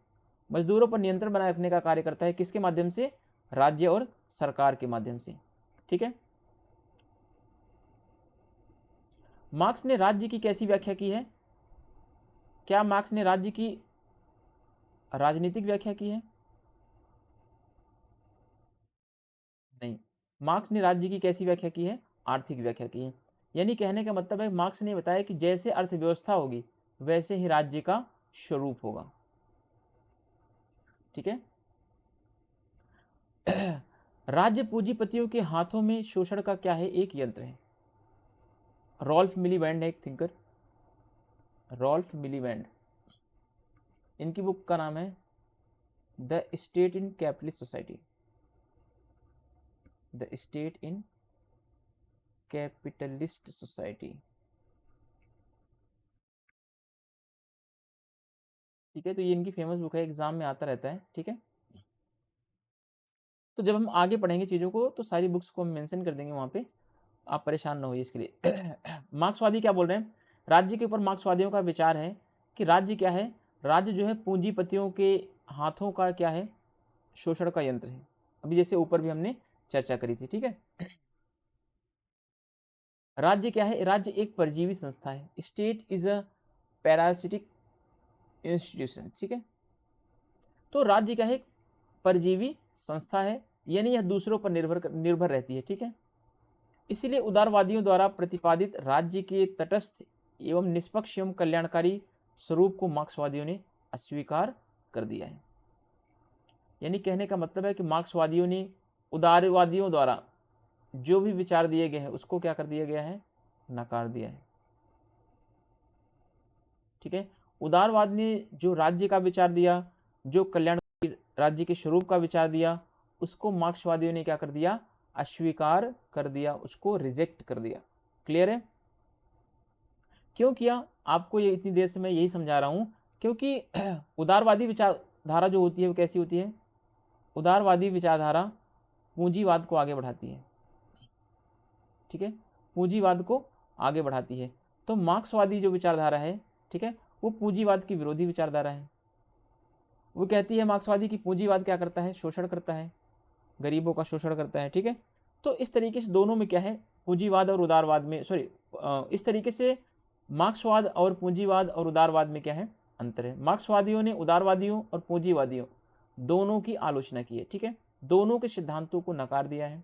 मजदूरों पर नियंत्रण बनाए रखने का कार्य करता है, किसके माध्यम से, राज्य और सरकार के माध्यम से, ठीक है। मार्क्स ने राज्य की कैसी व्याख्या की है, क्या मार्क्स ने राज्य की राजनीतिक व्याख्या की है? नहीं, मार्क्स ने राज्य की कैसी व्याख्या की है? आर्थिक व्याख्या की है। यानी कहने का मतलब है मार्क्स ने बताया कि जैसे अर्थव्यवस्था होगी वैसे ही राज्य का स्वरूप होगा। ठीक है। राज्य पूंजीपतियों के हाथों में शोषण का क्या है? एक यंत्र है। रॉल्फ मिलीबैंड है एक थिंकर, रॉल्फ मिलीबैंड, इनकी बुक का नाम है the state in capitalist society, the state in capitalist society. ठीक है, तो ये इनकी फेमस बुक है, एग्जाम में आता रहता है। ठीक है, तो जब हम आगे पढ़ेंगे चीज़ों को तो सारी बुक्स को हम मेंशन कर देंगे वहाँ पे, आप परेशान ना होइए इसके लिए। मार्क्सवादी क्या बोल रहे हैं? राज्य के ऊपर मार्क्सवादियों का विचार है कि राज्य क्या है? राज्य जो है पूंजीपतियों के हाथों का क्या है? शोषण का यंत्र है। अभी जैसे ऊपर भी हमने चर्चा करी थी। ठीक है, राज्य क्या है? राज्य एक परजीवी संस्था है। State is a parasitic institution. ठीक है, तो राज्य क्या है? एक परजीवी संस्था है, यानी यह दूसरों पर निर्भर रहती है। ठीक है, इसीलिए उदारवादियों द्वारा प्रतिपादित राज्य के तटस्थ एवं निष्पक्ष एवं कल्याणकारी स्वरूप को मार्क्सवादियों ने अस्वीकार कर दिया है। यानी कहने का मतलब है कि मार्क्सवादियों ने उदारवादियों द्वारा जो भी विचार दिए गए हैं उसको क्या कर दिया गया है? नकार दिया है। ठीक है, उदारवाद ने जो राज्य का विचार दिया, जो कल्याण राज्य के स्वरूप का विचार दिया, उसको मार्क्सवादियों ने क्या कर दिया? अस्वीकार कर दिया, उसको रिजेक्ट कर दिया। क्लियर है? क्यों किया? आपको ये इतनी देर से मैं यही समझा रहा हूं, क्योंकि उदारवादी विचारधारा जो होती है वो कैसी होती है? उदारवादी विचारधारा पूंजीवाद को आगे बढ़ाती है। ठीक है, पूंजीवाद को आगे बढ़ाती है। तो मार्क्सवादी जो विचारधारा है, ठीक है, वो पूंजीवाद की विरोधी विचारधारा है। वो कहती है मार्क्सवादी की पूंजीवाद क्या करता है? शोषण करता है, गरीबों का शोषण करता है। ठीक है, तो इस तरीके से दोनों में क्या है? पूंजीवाद और उदारवाद में, सॉरी, इस तरीके से मार्क्सवाद और पूंजीवाद और उदारवाद में क्या है? अंतर है। मार्क्सवादियों ने उदारवादियों और पूंजीवादियों दोनों की आलोचना की है। ठीक है, दोनों के सिद्धांतों को नकार दिया है।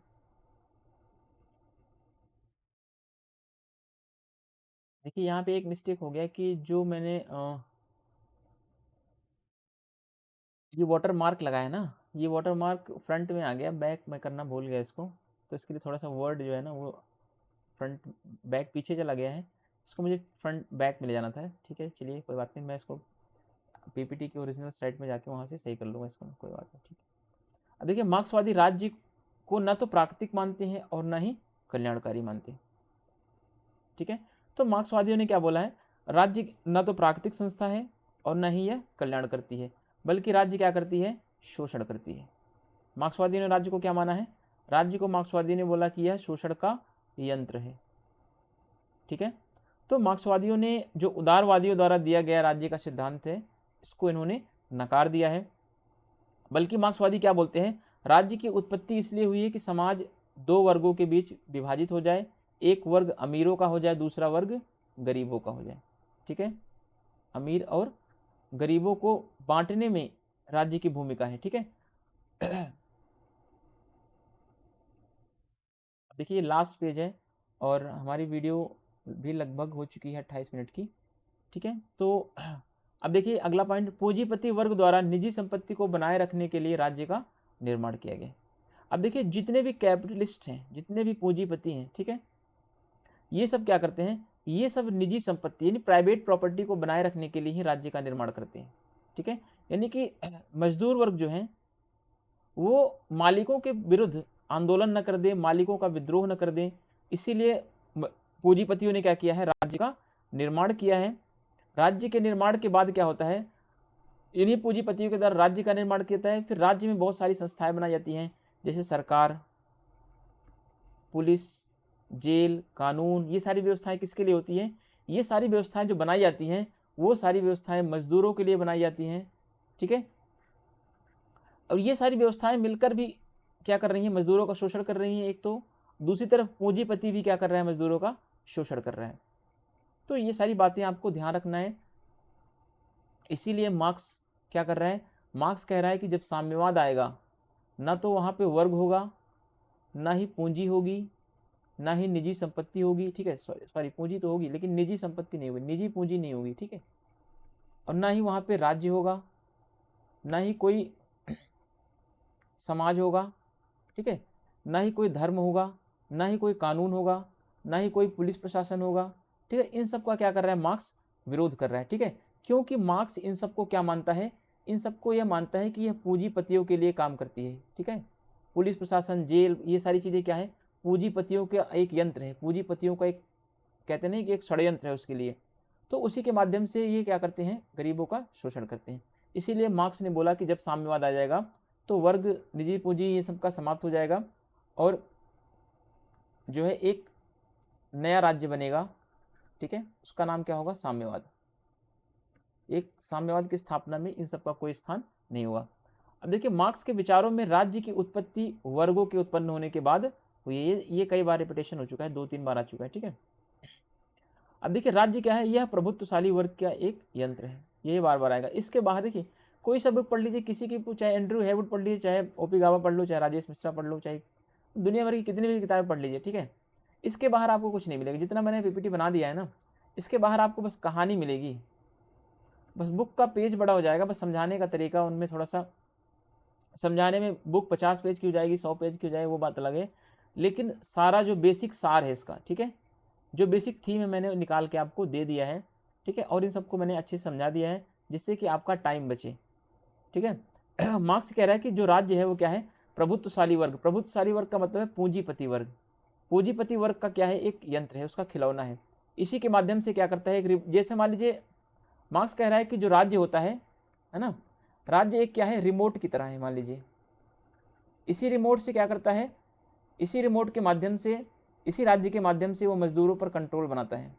देखिए यहाँ पे एक मिस्टेक हो गया कि जो मैंने ये वाटर मार्क लगाया ना, ये वाटर मार्क फ्रंट में आ गया, बैक में करना भूल गया इसको, तो इसके लिए थोड़ा सा वर्ड जो है ना वो फ्रंट बैक पीछे चला गया है, इसको मुझे फ्रंट बैक में ले जाना था। ठीक है, चलिए कोई बात नहीं, मैं इसको पीपीटी की ओरिजिनल साइट में जाके वहाँ से सही कर लूँगा इसको, कोई बात नहीं। ठीक है, अब देखिए मार्क्सवादी राज्य को न तो प्राकृतिक मानते हैं और न ही कल्याणकारी मानते हैं। ठीक है, तो मार्क्सवादियों ने क्या बोला है? राज्य न तो प्राकृतिक संस्था है और न ही यह कल्याण करती है, बल्कि राज्य क्या करती है? शोषण करती है। मार्क्सवादियों ने राज्य को क्या माना है? राज्य को मार्क्सवादी ने बोला कि यह शोषण का यंत्र है। ठीक है, तो मार्क्सवादियों ने जो उदारवादियों द्वारा दिया गया राज्य का सिद्धांत है, इसको इन्होंने नकार दिया है। बल्कि मार्क्सवादी क्या बोलते हैं? राज्य की उत्पत्ति इसलिए हुई है कि समाज दो वर्गों के बीच विभाजित हो जाए, एक वर्ग अमीरों का हो जाए, दूसरा वर्ग गरीबों का हो जाए। ठीक है, अमीर और गरीबों को बांटने में राज्य की भूमिका है। ठीक है, देखिए लास्ट पेज है और हमारी वीडियो भी लगभग हो चुकी है 28 मिनट की। ठीक है, तो अब देखिए अगला पॉइंट, पूंजीपति वर्ग द्वारा निजी संपत्ति को बनाए रखने के लिए राज्य का निर्माण किया गया। अब देखिए जितने भी कैपिटलिस्ट हैं, जितने भी पूंजीपति हैं, ठीक है, ये सब क्या करते हैं? ये सब निजी संपत्ति यानी प्राइवेट प्रॉपर्टी को बनाए रखने के लिए ही राज्य का निर्माण करते हैं। ठीक है, यानी कि मजदूर वर्ग जो है वो मालिकों के विरुद्ध आंदोलन न कर दे, मालिकों का विद्रोह न कर दे, इसीलिए पूंजीपतियों ने क्या किया है? राज्य का निर्माण किया है। राज्य के निर्माण के बाद क्या होता है? इन्हीं पूंजीपतियों के द्वारा राज्य का निर्माण किया है। फिर राज्य में बहुत सारी संस्थाएं बनाई जाती हैं, जैसे सरकार, पुलिस, जेल, कानून, ये सारी व्यवस्थाएं किसके लिए होती हैं? ये सारी व्यवस्थाएं जो बनाई जाती हैं वो सारी व्यवस्थाएं मजदूरों के लिए बनाई जाती हैं। ठीक है, और ये सारी व्यवस्थाएं मिलकर भी क्या कर रही हैं? मजदूरों का शोषण कर रही हैं एक तो, दूसरी तरफ पूंजीपति भी क्या कर रहा है? मजदूरों का शोषण कर रहा है। तो ये सारी बातें आपको ध्यान रखना है। इसीलिए मार्क्स क्या कर रहा है? मार्क्स कह रहा है कि जब साम्यवाद आएगा ना तो वहाँ पे वर्ग होगा, ना ही पूंजी होगी, ना ही निजी संपत्ति होगी, ठीक है, सॉरी पूंजी तो होगी लेकिन निजी संपत्ति नहीं होगी, निजी पूंजी नहीं होगी, ठीक है, और ना ही वहाँ पे राज्य होगा, ना ही कोई समाज होगा, ठीक है, ना ही कोई धर्म होगा, ना ही कोई कानून होगा, ना ही कोई पुलिस प्रशासन होगा, ठीक है। इन सब का क्या कर रहा है मार्क्स, विरोध कर रहा है, ठीक है। क्योंकि मार्क्स इन सबको क्या मानता है, इन सबको यह मानता है कि यह पूंजीपतियों के लिए काम करती है, ठीक है। पुलिस प्रशासन, जेल, ये सारी चीज़ें क्या है, पूंजीपतियों का एक यंत्र है, पूंजीपतियों का एक, कहते नहीं कि एक षड्यंत्र है उसके लिए। तो उसी के माध्यम से ये क्या करते हैं, गरीबों का शोषण करते हैं। इसीलिए मार्क्स ने बोला कि जब साम्यवाद आ जाएगा तो वर्ग, निजी पूंजी, ये सब का समाप्त हो जाएगा और जो है एक नया राज्य बनेगा, ठीक है, उसका नाम क्या होगा, साम्यवाद। एक साम्यवाद की स्थापना में इन सब का कोई स्थान नहीं होगा। अब देखिए मार्क्स के विचारों में राज्य की उत्पत्ति वर्गों के उत्पन्न होने के बाद हुई है। ये कई बार रिपीटेशन हो चुका है, 2-3 बार आ चुका है, ठीक है। अब देखिए राज्य क्या है, यह प्रभुत्वशाली वर्ग का एक यंत्र है, ये बार बार आएगा। इसके बाद देखिए कोई सा बुक पढ़ लीजिए, किसी की, चाहे एंड्रयू हैवुड पढ़ लीजिए, चाहे ओपी गावा पढ़ लो, चाहे राजेश मिश्रा पढ़ लो, चाहे दुनिया भर की कितनी भी किताबें पढ़ लीजिए, ठीक है, इसके बाहर आपको कुछ नहीं मिलेगा। जितना मैंने पीपीटी बना दिया है ना, इसके बाहर आपको बस कहानी मिलेगी, बस बुक का पेज बड़ा हो जाएगा, बस समझाने का तरीका उनमें थोड़ा सा, समझाने में बुक 50 पेज की हो जाएगी, 100 पेज की हो जाएगी, वो बात अलग है, लेकिन सारा जो बेसिक सार है इसका, ठीक है, जो बेसिक थीम है मैंने निकाल के आपको दे दिया है, ठीक है, और इन सबको मैंने अच्छे से समझा दिया है जिससे कि आपका टाइम बचे, ठीक है। मार्क्स कह रहा है कि जो राज्य है वो क्या है, प्रभुत्वशाली वर्ग। प्रभुत्वशाली वर्ग का मतलब है पूंजीपति वर्ग। पूंजीपति वर्ग का क्या है, एक यंत्र है, उसका खिलौना है। इसी के माध्यम से क्या करता है, जैसे मान लीजिए मार्क्स कह रहा है कि जो राज्य होता है ना, राज्य एक क्या है, रिमोट की तरह है, मान लीजिए। इसी रिमोट से क्या करता है, इसी रिमोट के माध्यम से, इसी राज्य के माध्यम से वो मजदूरों पर कंट्रोल बनाता है,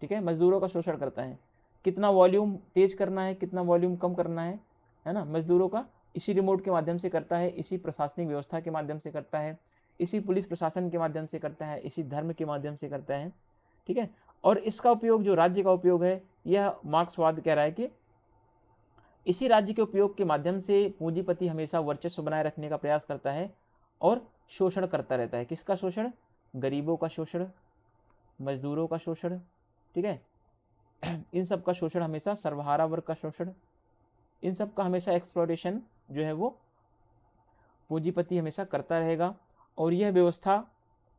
ठीक है, मजदूरों का शोषण करता है, कितना वॉल्यूम तेज करना है, कितना वॉल्यूम कम करना है ना, मजदूरों का इसी रिमोट के माध्यम से करता है, इसी प्रशासनिक व्यवस्था के माध्यम से करता है, इसी पुलिस प्रशासन के माध्यम से करता है, इसी धर्म के माध्यम से करता है, ठीक है। और इसका उपयोग, जो राज्य का उपयोग है, यह मार्क्सवाद कह रहा है कि इसी राज्य के उपयोग के माध्यम से पूंजीपति हमेशा वर्चस्व बनाए रखने का प्रयास करता है और शोषण करता रहता है। किसका शोषण, गरीबों का शोषण, मजदूरों का शोषण, ठीक है, इन सब का शोषण, हमेशा सर्वहारा वर्ग का शोषण, इन सब का हमेशा एक्सप्लॉयटेशन जो है वो पूंजीपति हमेशा करता रहेगा। और यह व्यवस्था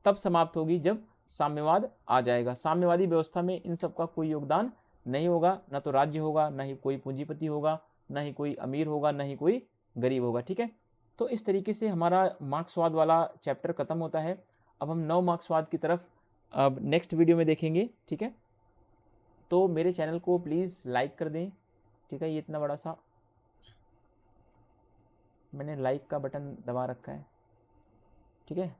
तब समाप्त होगी जब साम्यवाद आ जाएगा। साम्यवादी व्यवस्था में इन सब का कोई योगदान नहीं होगा, ना तो राज्य होगा, ना ही कोई पूंजीपति होगा, ना ही कोई अमीर होगा, ना ही कोई गरीब होगा, ठीक है। तो इस तरीके से हमारा मार्क्सवाद वाला चैप्टर खत्म होता है। अब हम नव मार्क्सवाद की तरफ अब नेक्स्ट वीडियो में देखेंगे, ठीक है। तो मेरे चैनल को प्लीज़ लाइक कर दें, ठीक है, ये इतना बड़ा सा मैंने लाइक का बटन दबा रखा है, ठीक है।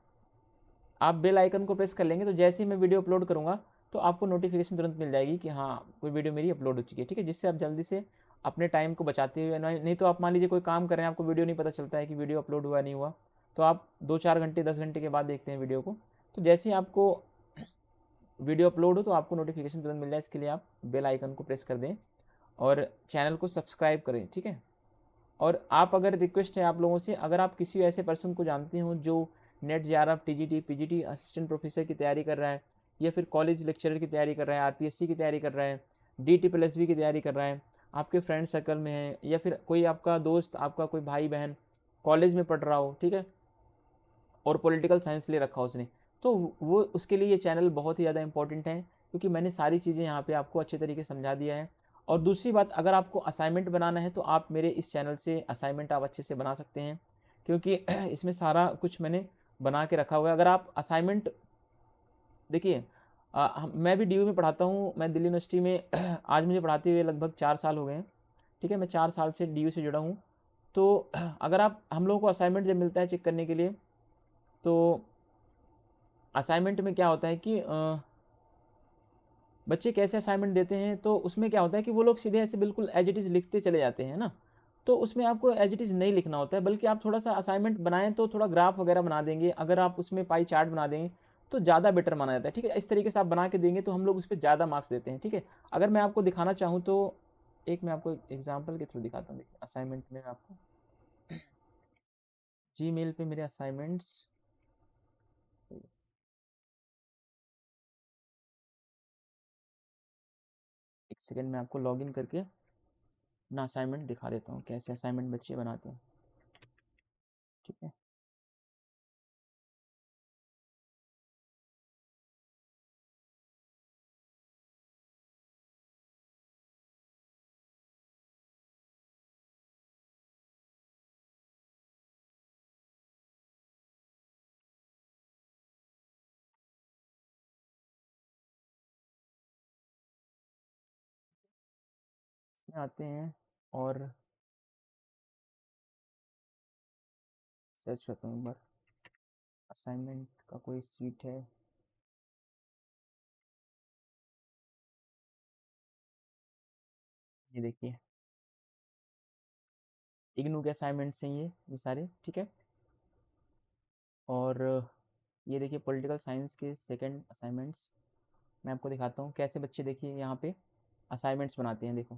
आप बेल आइकन को प्रेस कर लेंगे तो जैसे ही मैं वीडियो अपलोड करूँगा तो आपको नोटिफिकेशन तुरंत मिल जाएगी कि हाँ कोई वीडियो मेरी अपलोड हो चुकी है, ठीक है, जिससे आप जल्दी से अपने टाइम को बचाते हुए, नहीं तो आप मान लीजिए कोई काम कर रहे हैं, आपको वीडियो नहीं पता चलता है कि वीडियो अपलोड हुआ नहीं हुआ, तो आप 2-4 घंटे 10 घंटे के बाद देखते हैं वीडियो को। तो जैसे ही आपको वीडियो अपलोड हो तो आपको नोटिफिकेशन तुरंत मिल जाए, इसके लिए आप बेल आइकन को प्रेस कर दें और चैनल को सब्सक्राइब करें, ठीक है। और आप, अगर रिक्वेस्ट है आप लोगों से, अगर आप किसी ऐसे पर्सन को जानते हो जो net JRF, TGT, PGT, assistant professor की तैयारी कर रहा है, या फिर कॉलेज लेक्चरर की तैयारी कर रहा है, आरपीएससी की तैयारी कर रहा है, DTPLSB की तैयारी कर रहा है, आपके फ्रेंड सर्कल में है, या फिर कोई आपका दोस्त, आपका कोई भाई बहन कॉलेज में पढ़ रहा हो, ठीक है, और पॉलिटिकल साइंस ले रखा हो उसने, तो वो उसके लिए ये चैनल बहुत ही ज़्यादा इंपॉर्टेंट है, क्योंकि मैंने सारी चीज़ें यहाँ पे आपको अच्छे तरीके से समझा दिया है। और दूसरी बात, अगर आपको असाइनमेंट बनाना है तो आप मेरे इस चैनल से असाइनमेंट आप अच्छे से बना सकते हैं, क्योंकि इसमें सारा कुछ मैंने बना के रखा हुआ है। अगर आप असाइनमेंट, देखिए मैं भी DU में पढ़ाता हूँ, मैं दिल्ली यूनिवर्सिटी में आज मुझे पढ़ाते हुए लगभग 4 साल हो गए हैं, ठीक है, मैं 4 साल से DU से जुड़ा हूँ। तो अगर आप, हम लोगों को असाइनमेंट जब मिलता है चेक करने के लिए, तो असाइनमेंट में क्या होता है कि बच्चे कैसे असाइनमेंट देते हैं, तो उसमें क्या होता है कि वो लोग सीधे ऐसे बिल्कुल एज इट इज़ लिखते चले जाते हैं ना, तो उसमें आपको एज इट इज़ नहीं लिखना होता है, बल्कि आप थोड़ा सा असाइनमेंट बनाएं तो थोड़ा ग्राफ वगैरह बना देंगे, अगर आप उसमें पाई चार्ट बना देंगे तो ज़्यादा बेटर माना जाता है, ठीक है। इस तरीके से आप बना के देंगे तो हम लोग उस पर ज़्यादा मार्क्स देते हैं, ठीक है। अगर मैं आपको दिखाना चाहूँ तो एक मैं आपको एग्जांपल के थ्रू दिखाता हूँ। देखिए असाइनमेंट में आपको जीमेल पे मेरे असाइनमेंट्स, एक सेकेंड में आपको लॉगिन करके अपना असाइनमेंट दिखा देता हूँ, कैसे असाइनमेंट बच्चे बनाते हैं। ठीक है, इसमें आते हैं और सर्च करता हूँ एक बार, असाइनमेंट का कोई सीट है, ये देखिए इग्नू के असाइनमेंट्स हैं ये सारे। ठीक है, और ये देखिए पॉलिटिकल साइंस के सेकंड असाइनमेंट्स मैं आपको दिखाता हूँ कैसे बच्चे देखिए यहाँ पे असाइनमेंट्स बनाते हैं। देखो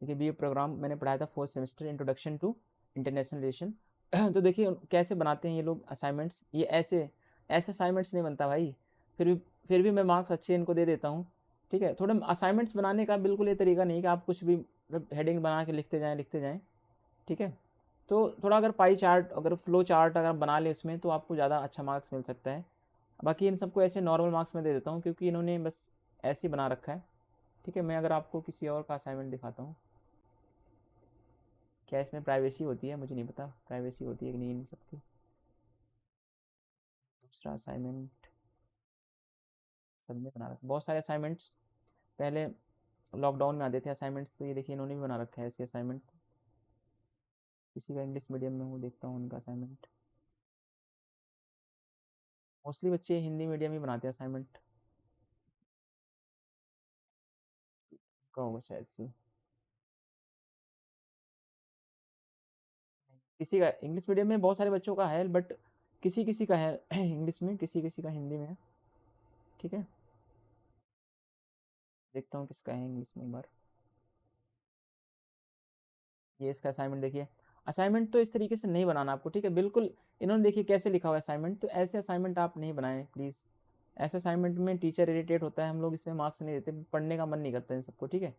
देखिए बी ए प्रोग्राम मैंने पढ़ाया था 4th semester, introduction to international relation. तो देखिए कैसे बनाते हैं ये लोग असाइनमेंट्स, ये ऐसे ऐसे असाइनमेंट्स नहीं बनता भाई। फिर भी मैं मार्क्स अच्छे इनको दे देता हूँ। ठीक है, थोड़ा असाइनमेंट्स बनाने का बिल्कुल ये तरीका नहीं कि आप कुछ भी मतलब हेडिंग बना के लिखते जाएँ। ठीक है, तो थोड़ा अगर पाई चार्ट, अगर फ्लो चार्ट अगर बना ले उसमें तो आपको ज़्यादा अच्छा मार्क्स मिल सकता है। बाकी इन सबको ऐसे नॉर्मल मार्क्स में दे देता हूँ क्योंकि इन्होंने बस ऐसे ही बना रखा है। ठीक है, मैं अगर आपको किसी और का असाइनमेंट दिखाता हूँ, क्या इसमें प्राइवेसी होती है मुझे नहीं पता, प्राइवेसी होती है कि नहीं इन सबकी। दूसरा असाइनमेंट सब में बना रखा, बहुत सारे असाइनमेंट्स पहले लॉकडाउन में आते थे असाइनमेंट्स, तो ये देखिए इन्होंने भी बना रखा है ऐसे असाइनमेंट। किसी का इंग्लिश मीडियम में हूँ, देखता हूँ उनका असाइनमेंट। मोस्टली बच्चे हिंदी मीडियम ही बनाते हैं असाइनमेंट, का होगा शायद से। किसी का इंग्लिश मीडियम में बहुत सारे बच्चों का है, बट किसी किसी का है इंग्लिश में, किसी किसी का हिंदी में है। ठीक है, देखता हूँ किसका है इंग्लिश में एक बार। ये इसका असाइनमेंट देखिए, असाइनमेंट तो इस तरीके से नहीं बनाना आपको। ठीक है, बिल्कुल इन्होंने देखिए कैसे लिखा हुआ है असाइनमेंट, तो ऐसे असाइनमेंट आप नहीं बनाएं प्लीज़। ऐसे असाइनमेंट में टीचर इरिटेट होता है, हम लोग इसमें मार्क्स नहीं देते, पढ़ने का मन नहीं करता इन सबको। ठीक है,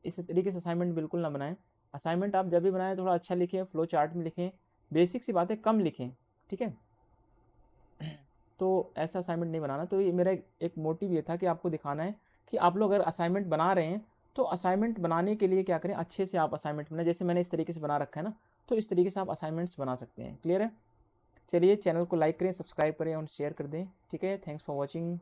इस तरीके से असाइनमेंट बिल्कुल ना बनाएं। असाइनमेंट आप जब भी बनाएं थोड़ा अच्छा लिखें, फ्लो चार्ट में लिखें, बेसिक सी बातें कम लिखें। ठीक है, तो ऐसा असाइनमेंट नहीं बनाना। तो ये मेरा एक मोटिव ये था कि आपको दिखाना है कि आप लोग अगर असाइनमेंट बना रहे हैं तो असाइनमेंट बनाने के लिए क्या करें, अच्छे से आप असाइनमेंट बनाएं। जैसे मैंने इस तरीके से बना रखा है ना, तो इस तरीके से आप असाइनमेंट्स बना सकते हैं। क्लियर है? चलिए चैनल को लाइक करें, सब्सक्राइब करें और शेयर कर दें। ठीक है, थैंक्स फॉर वॉचिंग।